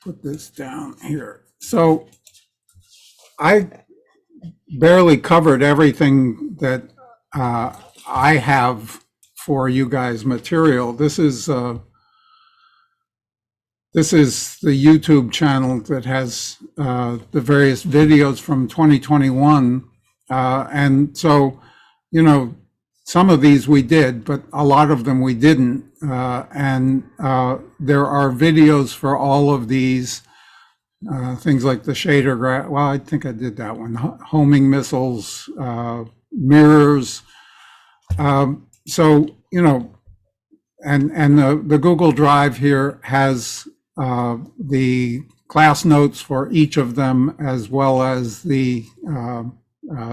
put this down here. So I barely covered everything that I have for you guys material. This is the YouTube channel that has the various videos from 2021. And so, you know, some of these we did, but a lot of them we didn't. And there are videos for all of these things like the shader, well, I think I did that one, homing missiles, mirrors. So, you know, and the Google Drive here has the class notes for each of them, as well as the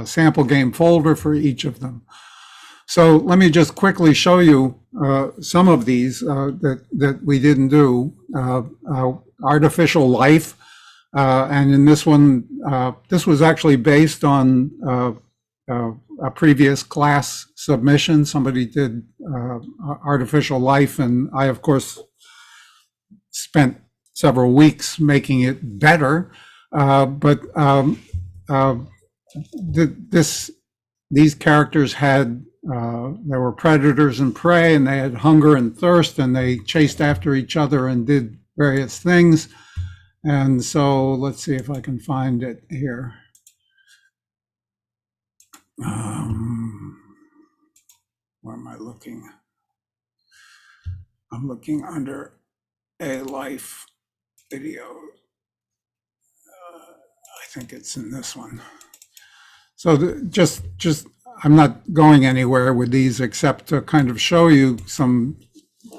sample game folder for each of them. So let me just quickly show you some of these that we didn't do. Artificial life. And in this one, this was actually based on a previous class submission. Somebody did artificial life, and I, of course, spent several weeks making it better. These characters had, there were predators and prey, and they had hunger and thirst, and they chased after each other and did various things. And so let's see if I can find it here. Where am I looking? I'm looking under a life video. I think it's in this one. So just I'm not going anywhere with these except to kind of show you some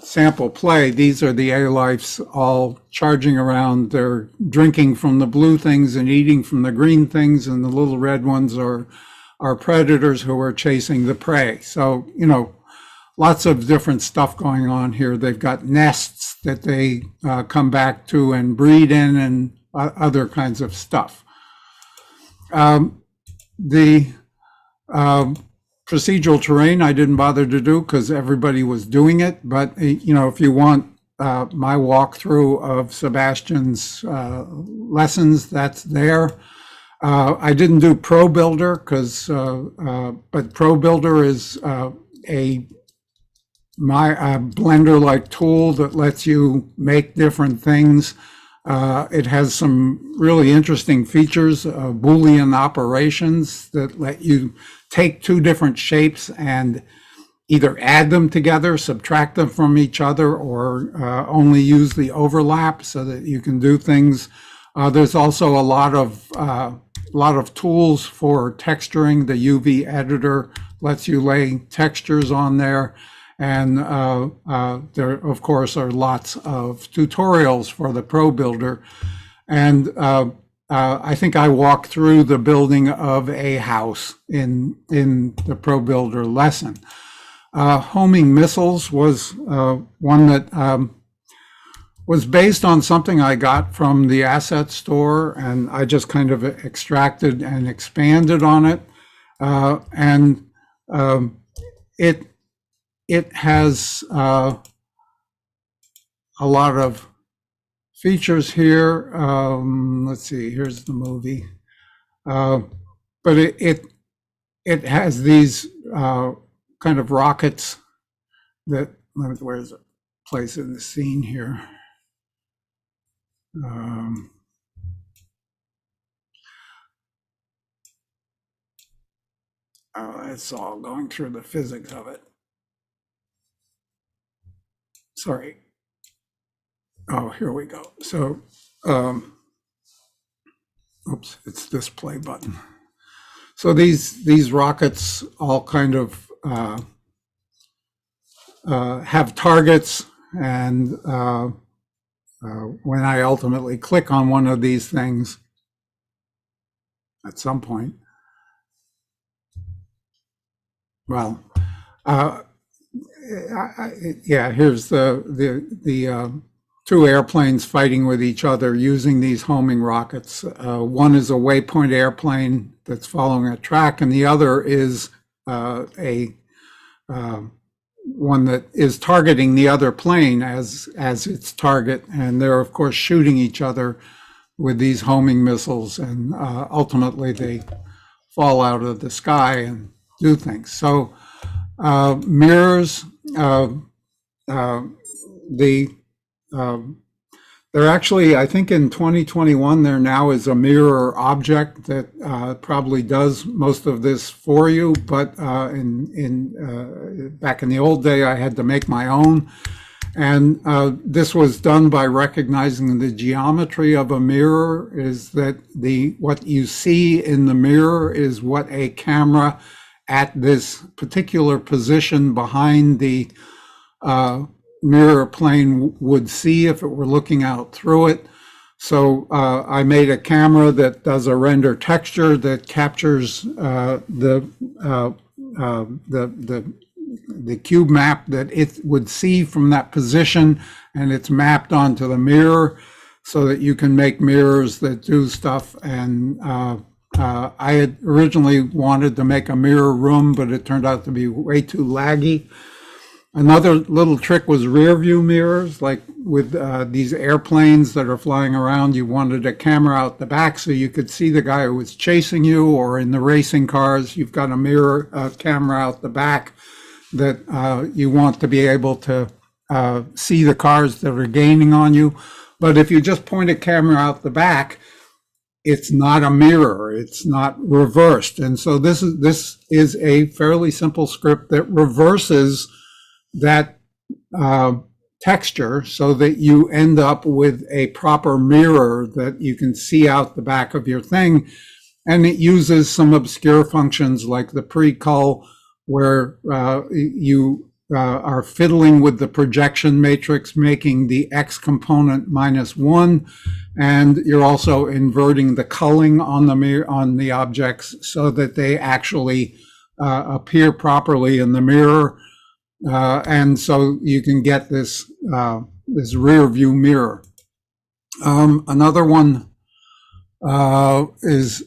sample play. These are the A-Lifes all charging around. They're drinking from the blue things and eating from the green things, and the little red ones are predators who are chasing the prey. So, you know, lots of different stuff going on here. They've got nests that they come back to and breed in, and other kinds of stuff. The procedural terrain I didn't bother to do because everybody was doing it, but you know, if you want my walkthrough of Sebastian's lessons, that's there. I didn't do Pro Builder because, but Pro Builder is my Blender-like tool that lets you make different things. It has some really interesting features, Boolean operations that let you take two different shapes and either add them together, subtract them from each other, or only use the overlap so that you can do things. There's also a lot of tools for texturing. The UV editor lets you lay textures on there. And there, of course, are lots of tutorials for the Pro Builder. And I think I walked through the building of a house in the Pro Builder lesson. Homing missiles was one that was based on something I got from the asset store, and I just kind of extracted and expanded on it. It has a lot of features here. Let's see, here's the movie. But it has these kind of rockets that, where's the place in the scene here? It's all going through the physics of it. Sorry. Oh, here we go. So, oops, it's this play button. So these rockets all kind of have targets, and when I ultimately click on one of these things at some point, well, yeah, here's the two airplanes fighting with each other using these homing rockets. One is a waypoint airplane that's following a track, and the other is a one that is targeting the other plane as its target, and they're of course shooting each other with these homing missiles, and ultimately they fall out of the sky and do things. So mirrors, the they're actually, I think in 2021, there now is a mirror object that probably does most of this for you. But back in the old day, I had to make my own. And this was done by recognizing the geometry of a mirror, is that what you see in the mirror is what a camera at this particular position behind the mirror plane would see if it were looking out through it. So I made a camera that does a render texture that captures the cube map that it would see from that position, and it's mapped onto the mirror so that you can make mirrors that do stuff. And I had originally wanted to make a mirror room, but it turned out to be way too laggy. Another little trick was rear view mirrors, like with these airplanes that are flying around. You wanted a camera out the back so you could see the guy who was chasing you, or in the racing cars, you've got a mirror camera out the back that you want to be able to see the cars that are gaining on you. But if you just point a camera out the back, it's not a mirror, it's not reversed. And so this is a fairly simple script that reverses that texture so that you end up with a proper mirror that you can see out the back of your thing. And it uses some obscure functions like the pre-cull, where you are fiddling with the projection matrix, making the X component -1, and you're also inverting the culling on the objects so that they actually appear properly in the mirror. And so you can get this rear view mirror. Another one is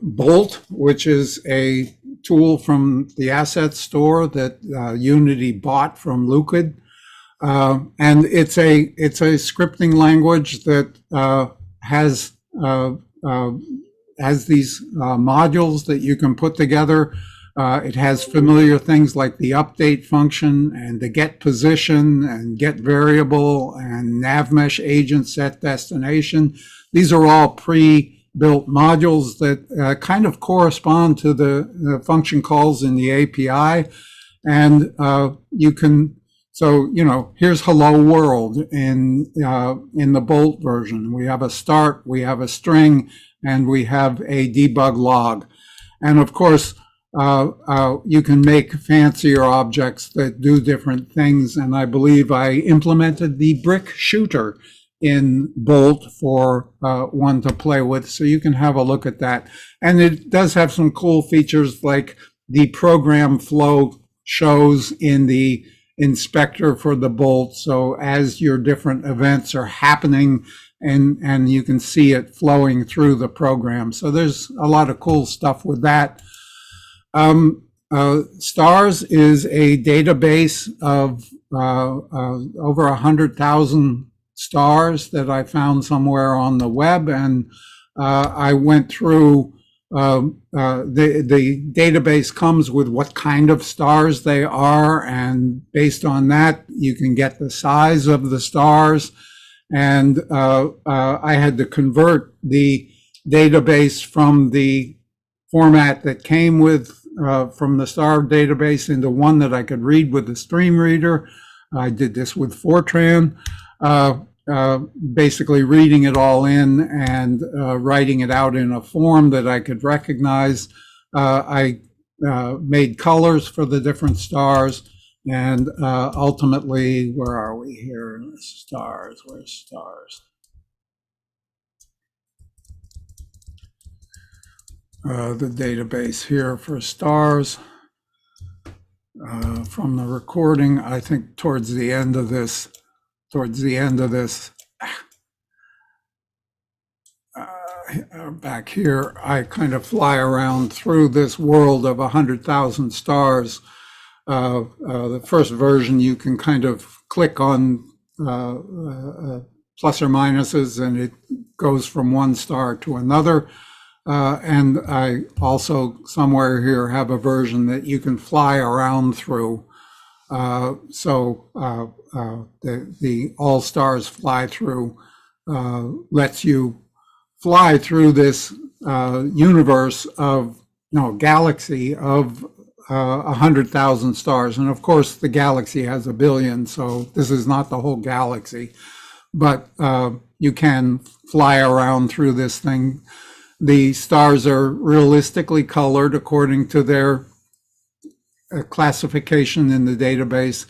Bolt, which is a tool from the asset store that Unity bought from Lucid. And it's a scripting language that has these modules that you can put together. It has familiar things like the update function and the get position and get variable and navmesh agent set destination. These are all pre-built modules that kind of correspond to the function calls in the API. And you can, so, you know, here's hello world in the Bolt version. We have a start, we have a string, and we have a debug log. And of course, you can make fancier objects that do different things. And I believe I implemented the brick shooter in Bolt for one to play with. So you can have a look at that. And it does have some cool features like the program flow shows in the inspector for the Bolt. So as your different events are happening, and you can see it flowing through the program. So there's a lot of cool stuff with that. Stars is a database of over 100,000 stars that I found somewhere on the web, and I went through the database comes with what kind of stars they are, and based on that you can get the size of the stars. And I had to convert the database from the format that came with from the star database into one that I could read with the stream reader. I did this with Fortran, basically reading it all in and writing it out in a form that I could recognize. I made colors for the different stars, and ultimately, where are we here? Stars, where's stars? The database here for stars from the recording. I think towards the end of this, back here, I kind of fly around through this world of 100,000 stars The first version, you can kind of click on plus or minuses, and it goes from one star to another. And I also somewhere here have a version that you can fly around through. The all stars fly through lets you fly through this universe of, no, galaxy of 100,000 stars. And of course, the galaxy has a billion, so this is not the whole galaxy. But you can fly around through this thing. The stars are realistically colored according to their classification in the database.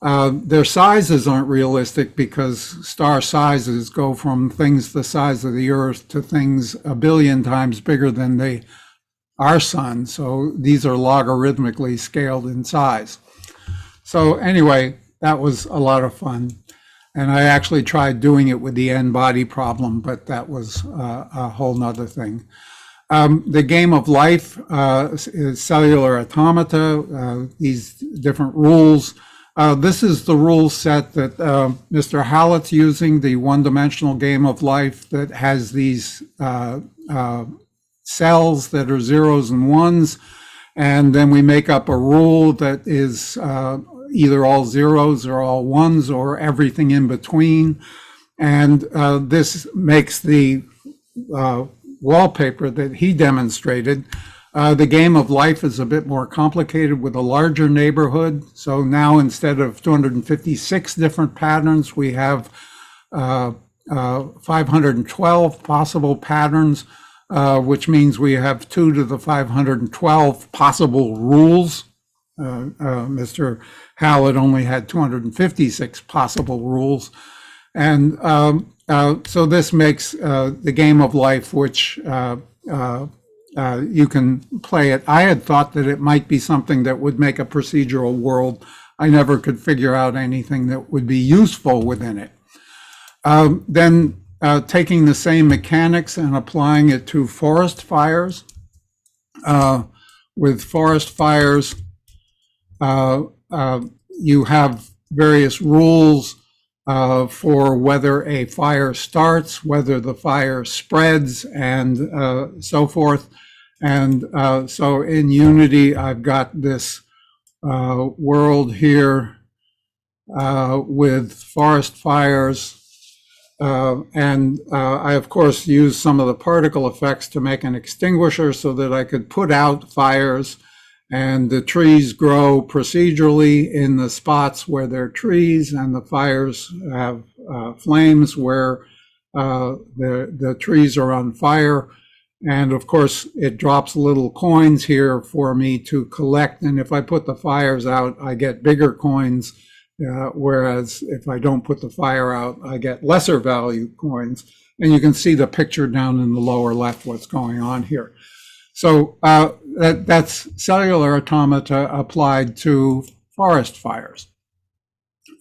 Their sizes aren't realistic because star sizes go from things the size of the Earth to things a billion times bigger than our sun. So these are logarithmically scaled in size. So anyway, that was a lot of fun. And I actually tried doing it with the n-body problem, but that was a whole nother thing. The game of life is Cellular Automata, these different rules. This is the rule set that Mr. Hallett's using, the one-dimensional game of life that has these cells that are zeros and ones. And then we make up a rule that is either all zeros or all ones or everything in between. And this makes the wallpaper that he demonstrated. The game of life is a bit more complicated with a larger neighborhood. So now instead of 256 different patterns, we have 512 possible patterns, which means we have 2 to the 512 possible rules. Mr. Hallett only had 256 possible rules. And so this makes the game of life, which you can play it. I had thought that it might be something that would make a procedural world. I never could figure out anything that would be useful within it. Then taking the same mechanics and applying it to forest fires. With forest fires, you have various rules for whether a fire starts, whether the fire spreads, and so forth. And so in Unity, I've got this world here with forest fires. I, of course, used some of the particle effects to make an extinguisher so that I could put out fires, and the trees grow procedurally in the spots where they're trees, and the fires have flames where the trees are on fire. And of course, it drops little coins here for me to collect. And if I put the fires out, I get bigger coins. Whereas if I don't put the fire out, I get lesser value coins. And you can see the picture down in the lower left, what's going on here. So that's Cellular Automata applied to forest fires.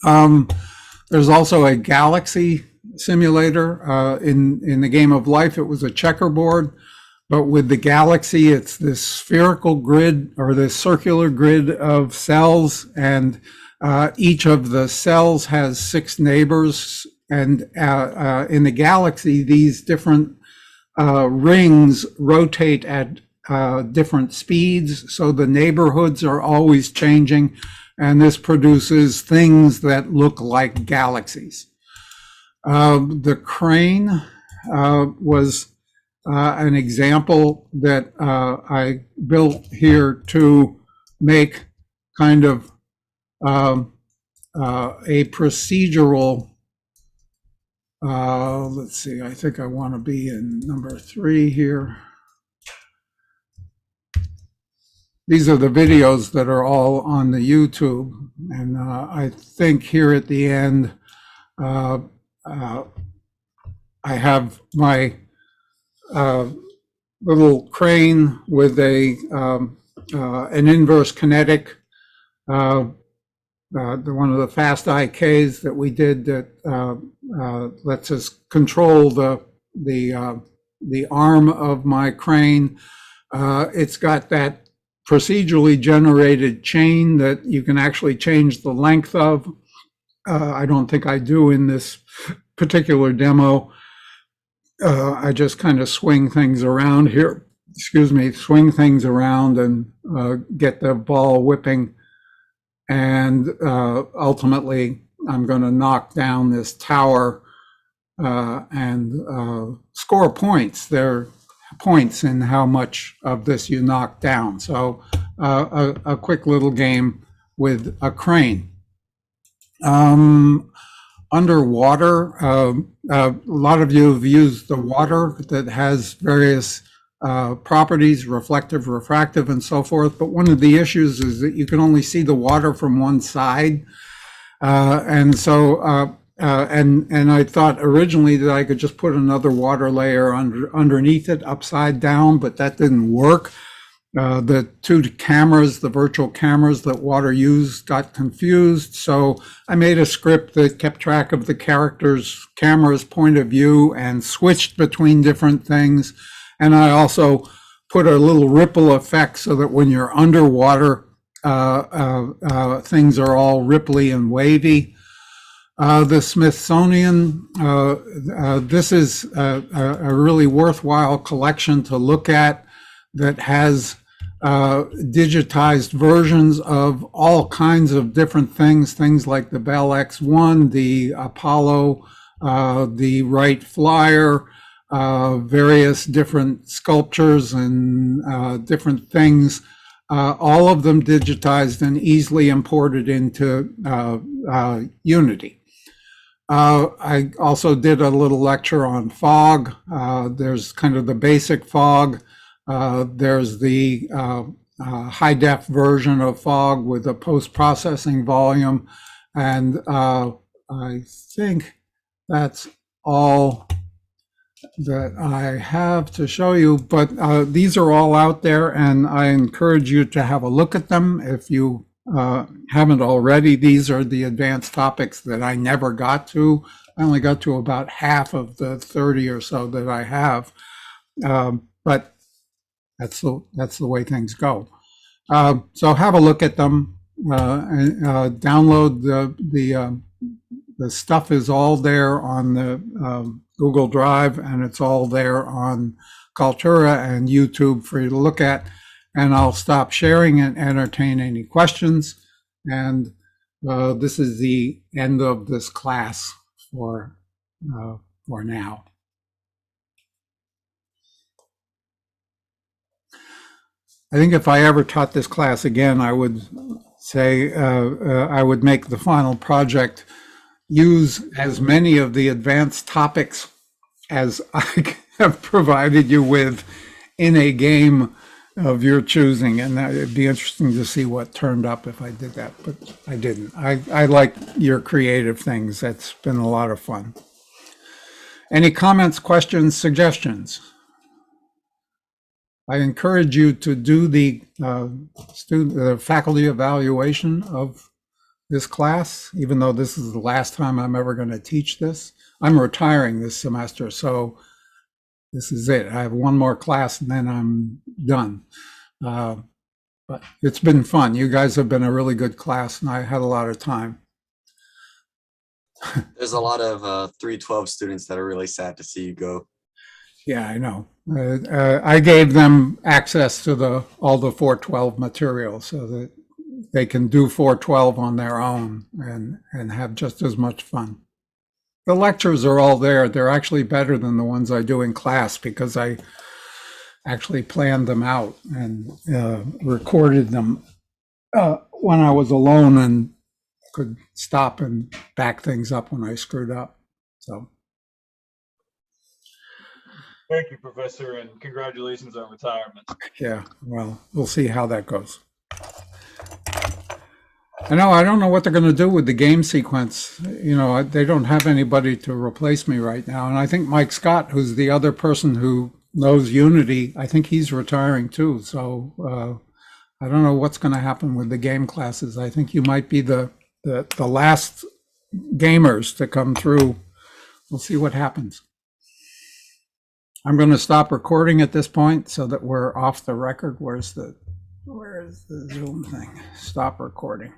There's also a galaxy simulator. In the game of life, it was a checkerboard. But with the galaxy, it's this spherical grid or this circular grid of cells, and each of the cells has 6 neighbors. And in the galaxy, these different rings rotate at different speeds. So the neighborhoods are always changing. And this produces things that look like galaxies. The crane was an example that I built here to make kind of a procedural, let's see, I think I want to be in number 3 here. These are the videos that are all on the YouTube, and I think here at the end, I have my little crane with an inverse kinetic, one of the fast IKs that we did that lets us control the arm of my crane. It's got that procedurally generated chain that you can actually change the length of. I don't think I do in this particular demo. I just kind of swing things around here, swing things around and get the ball whipping. And ultimately, I'm going to knock down this tower and score points. There are points in how much of this you knock down. So a quick little game with a crane. Underwater, a lot of you have used the water that has various properties, reflective, refractive, and so forth. But one of the issues is that you can only see the water from one side. And I thought originally that I could just put another water layer underneath it, upside down, but that didn't work. The two cameras, the virtual cameras that water used, got confused. So I made a script that kept track of the camera's point of view and switched between different things. And I also put a little ripple effect so that when you're underwater, things are all ripply and wavy. The Smithsonian, this is a really worthwhile collection to look at that has digitized versions of all kinds of different things like the Bell X1, the Apollo, the Wright Flyer, various different sculptures and different things, all of them digitized and easily imported into Unity. I also did a little lecture on fog. There's kind of the basic fog. There's the high def version of fog with a post-processing volume. And I think that's all that I have to show you, but these are all out there and I encourage you to have a look at them if you haven't already. These are the advanced topics that I never got to. I only got to about half of the 30 or so that I have, but that's the way things go. So have a look at them, and download the stuff is all there on the Google Drive, and it's all there on Kaltura and YouTube for you to look at. And I'll stop sharing and entertain any questions. And this is the end of this class for now. I think if I ever taught this class again, I would say I would make the final project use as many of the advanced topics as I have provided you with in a game of your choosing. And it'd be interesting to see what turned up if I did that, but I didn't. I like your creative things. That's been a lot of fun. Any comments, questions, suggestions? I encourage you to do the faculty evaluation of this class, even though this is the last time I'm ever going to teach this. I'm retiring this semester, so this is it. I have one more class and then I'm done. But it's been fun. You guys have been a really good class and I had a lot of time. There's a lot of 312 students that are really sad to see you go. Yeah, I know. I gave them access to all the 412 material so that they can do 412 on their own and have just as much fun. The lectures are all there. They're actually better than the ones I do in class because I actually planned them out and recorded them when I was alone and could stop and back things up when I screwed up. So. Thank you, Professor, and congratulations on retirement. Yeah, well, we'll see how that goes. I don't know what they're going to do with the game sequence. You know, they don't have anybody to replace me right now. And I think Mike Scott, who's the other person who knows Unity, I think he's retiring too. So I don't know what's going to happen with the game classes. I think you might be the last gamers to come through. We'll see what happens. I'm going to stop recording at this point so that we're off the record. Where's the Where is the Zoom thing? Stop recording.